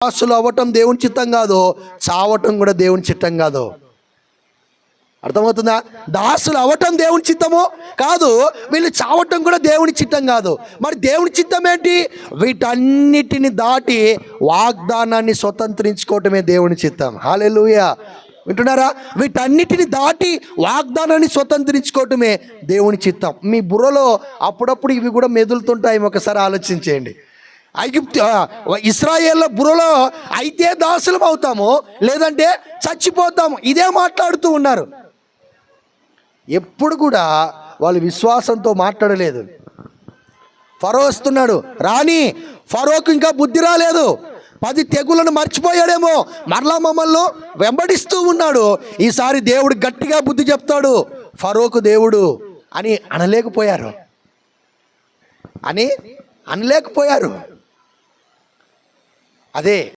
దాసులు అవ్వటం దేవుని చిత్తం కాదు, చావటం కూడా దేవుని చిత్తం కాదు. అర్థమవుతుందా? దాసులు అవ్వటం దేవుని చిత్తము కాదు, వీళ్ళు చావటం కూడా దేవుని చిత్తం కాదు. మరి దేవుని చిత్తం ఏంటి? వీటన్నిటిని దాటి వాగ్దానాన్ని స్వతంత్రించుకోవటమే దేవుని చిత్తం. హల్లెలూయా, వింటున్నారా? వీటన్నిటిని దాటి వాగ్దానాన్ని స్వతంత్రించుకోవటమే దేవుని చిత్తం. మీ బుర్రలో అప్పుడప్పుడు ఇవి కూడా మెదులుతుంటాయి, ఒకసారి ఆలోచించేయండి. ఇశ్రాయేళ్ల బుర్రలో అయితే దాసులం అవుతాము, లేదంటే చచ్చిపోతాము, ఇదే మాట్లాడుతూ ఉన్నారు. ఎప్పుడు కూడా వాళ్ళు విశ్వాసంతో మాట్లాడలేదు. ఫరో వస్తున్నాడు, రాని ఫరోకు ఇంకా బుద్ధి రాలేదు, 10 తెగులను మర్చిపోయాడేమో, మరలా మమ్మల్ని వెంబడిస్తూ ఉన్నాడు. ఈసారి దేవుడు గట్టిగా బుద్ధి చెప్తాడు, ఫరోకు దేవుడు అని అనలేకపోయారు. అదే